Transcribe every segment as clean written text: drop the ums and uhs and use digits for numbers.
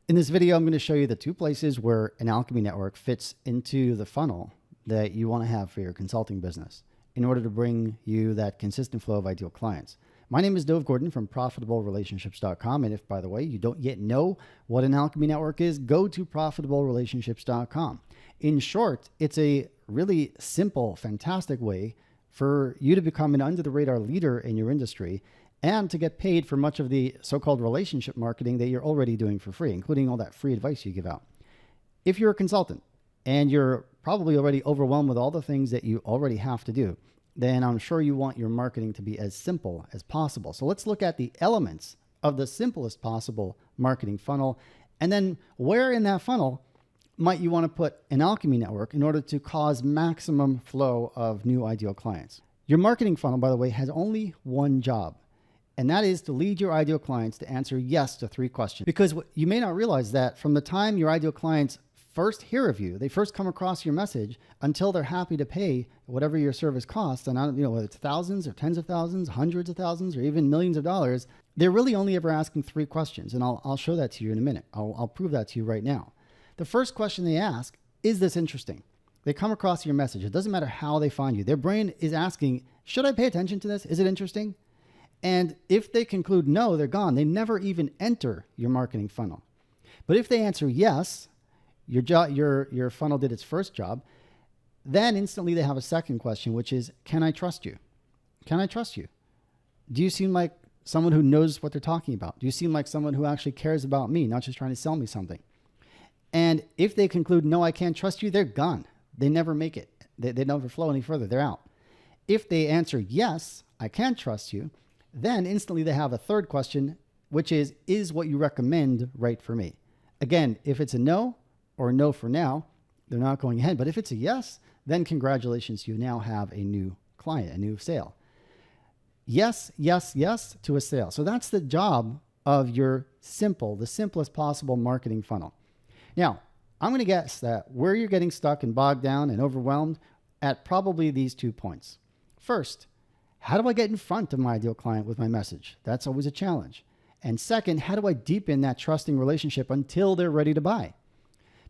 In this video, I'm going to show you the two places where an Alchemy Network fits into the funnel that you want to have for your consulting business in order to bring you that consistent flow of ideal clients. My name is dovgordon from profitablерelationships.com. And if, by the way, you don't yet know what an Alchemy Network is, go to profitablerelationships.com. In short, it's a really simple, fantastic way for you to become an under-the-radar leader in your industry and to get paid for much of the so-called relationship marketing that you're already doing for free, including all that free advice you give out. If you're a consultant and you're probably already overwhelmed with all the things that you already have to do, then I'm sure you want your marketing to be as simple as possible. So let's look at the elements of the simplest possible marketing funnel, and then where in that funnel might you want to put an Alchemy Network in order to cause maximum flow of new ideal clients. Your marketing funnel, by the way, has only one job, and that is to lead your ideal clients to answer yes to 3 questions. Because you may not realize that from the time your ideal clients first hear of you, they first come across your message until they're happy to pay whatever your service costs, and whether it's thousands or tens of thousands, hundreds of thousands, or even millions of dollars, they're really only ever asking 3 questions. And I'll show that to you in a minute. I'll prove that to you right now. The first question they ask, is this interesting? They come across your message. It doesn't matter how they find you. Their brain is asking, should I pay attention to this? Is it interesting? And if they conclude no, they're gone. They never even enter your marketing funnel. But if they answer yes, your funnel did its first job, then instantly they have a second question, which is, can I trust you? Can I trust you? Do you seem like someone who knows what they're talking about? Do you seem like someone who actually cares about me, not just trying to sell me something? And if they conclude, no, I can't trust you, they're gone. They never make it. They never flow any further. They're out. If they answer, yes, I can trust you, then instantly they have a third question, which is what you recommend right for me? Again, if it's a no or a no for now, they're not going ahead. But if it's a yes, then congratulations, you now have a new client, a new sale. Yes, yes, yes to a sale. So that's the job of the simplest possible marketing funnel. Now, I'm going to guess that where you're getting stuck and bogged down and overwhelmed at probably these 2 points. First, how do I get in front of my ideal client with my message? That's always a challenge. And second, how do I deepen that trusting relationship until they're ready to buy?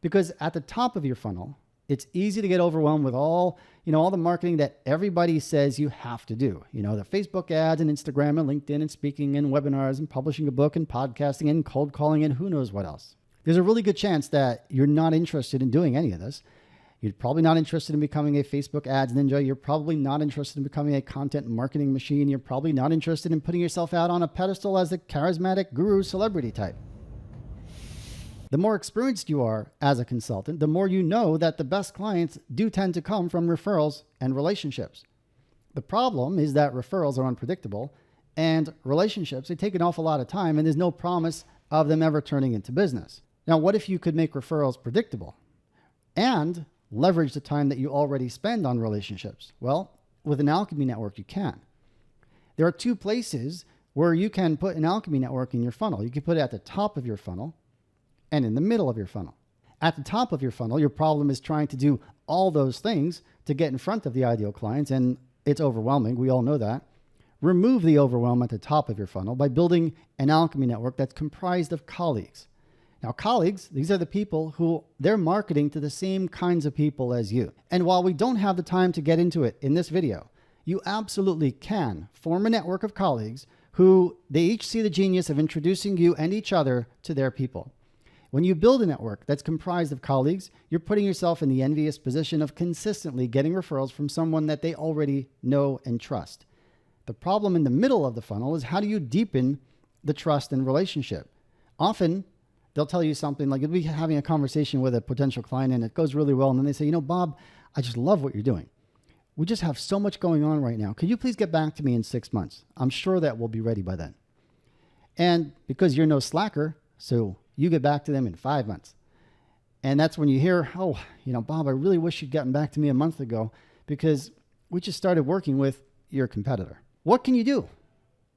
Because at the top of your funnel, it's easy to get overwhelmed with all the marketing that everybody says you have to do. The Facebook ads and Instagram and LinkedIn and speaking and webinars and publishing a book and podcasting and cold calling and who knows what else. There's a really good chance that you're not interested in doing any of this. You're probably not interested in becoming a Facebook ads ninja. You're probably not interested in becoming a content marketing machine. You're probably not interested in putting yourself out on a pedestal as a charismatic guru celebrity type. The more experienced you are as a consultant, the more you know that the best clients do tend to come from referrals and relationships. The problem is that referrals are unpredictable and relationships, they take an awful lot of time, and there's no promise of them ever turning into business. Now, what if you could make referrals predictable and leverage the time that you already spend on relationships? Well, with an Alchemy Network, you can. There are 2 places where you can put an Alchemy Network in your funnel. You can put it at the top of your funnel and in the middle of your funnel. At the top of your funnel, your problem is trying to do all those things to get in front of the ideal clients, and it's overwhelming. We all know that. Remove the overwhelm at the top of your funnel by building an Alchemy Network that's comprised of colleagues. Now, colleagues, these are the people who they're marketing to the same kinds of people as you. And while we don't have the time to get into it in this video, you absolutely can form a network of colleagues who they each see the genius of introducing you and each other to their people. When you build a network that's comprised of colleagues, you're putting yourself in the envious position of consistently getting referrals from someone that they already know and trust. The problem in the middle of the funnel is, how do you deepen the trust and relationship? Often, they'll tell you something like, you'll be having a conversation with a potential client and it goes really well. And then they say, Bob, I just love what you're doing. We just have so much going on right now. Could you please get back to me in 6 months? I'm sure that we'll be ready by then. And because you're no slacker, so you get back to them in 5 months. And that's when you hear, Bob, I really wish you'd gotten back to me a month ago because we just started working with your competitor. What can you do?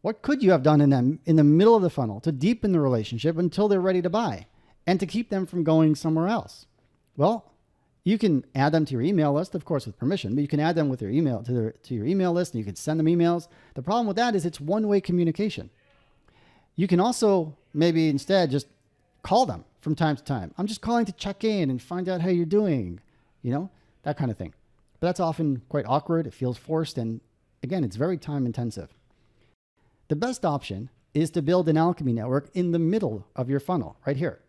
What could you have done in the middle of the funnel to deepen the relationship until they're ready to buy and to keep them from going somewhere else? Well, you can add them to your email list, of course, with permission, but you can add them with your email to your email list, and you can send them emails. The problem with that is it's one-way communication. You can also maybe instead just Call them from time to time. I'm just calling to check in and find out how you're doing, that kind of thing. But that's often quite awkward. It feels forced. And again, it's very time intensive. The best option is to build an Alchemy network in the middle of your funnel, right here.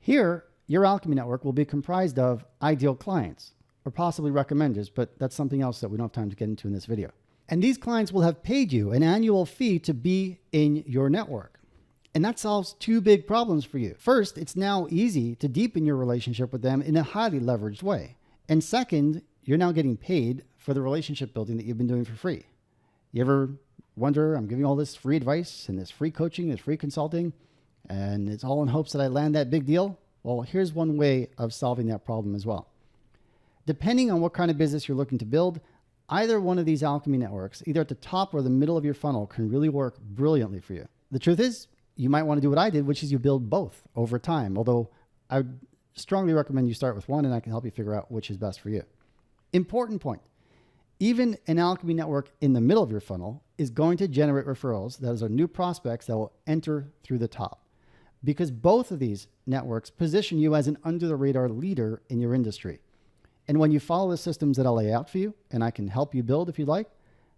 Here, your Alchemy network will be comprised of ideal clients, or possibly recommenders, but that's something else that we don't have time to get into in this video. And these clients will have paid you an annual fee to be in your network. And that solves two big problems for you. First, it's now easy to deepen your relationship with them in a highly leveraged way. And second, you're now getting paid for the relationship building that you've been doing for free. You ever wonder, I'm giving all this free advice and this free coaching, this free consulting, and it's all in hopes that I land that big deal? Well, here's one way of solving that problem as well. Depending on what kind of business you're looking to build, either one of these Alchemy networks, either at the top or the middle of your funnel, can really work brilliantly for you. The truth is, you might want to do what I did, which is you build both over time, although I would strongly recommend you start with one and I can help you figure out which is best for you. Important point. Even an Alchemy network in the middle of your funnel is going to generate referrals. Those are new prospects that will enter through the top, because both of these networks position you as an under-the-radar leader in your industry. And when you follow the systems that I'll lay out for you, and I can help you build if you like,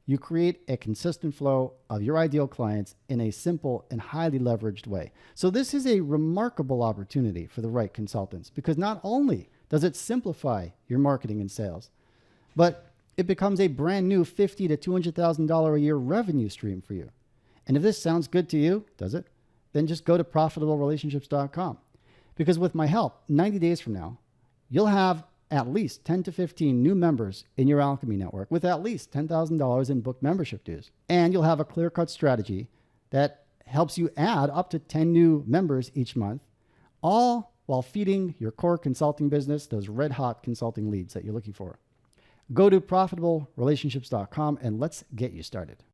you create a consistent flow of your ideal clients in a simple and highly leveraged way. So this is a remarkable opportunity for the right consultants, because not only does it simplify your marketing and sales, but it becomes a brand new $50,000 to $200,000 a year revenue stream for you. And if this sounds good to you, does it? Then just go to profitablерelationships.com. Because with my help, 90 days from now, you'll have at least 10 to 15 new members in your Alchemy network with at least $10,000 in book membership dues. And you'll have a clear-cut strategy that helps you add up to 10 new members each month, all while feeding your core consulting business those red-hot consulting leads that you're looking for. Go to profitablerelationships.com and let's get you started.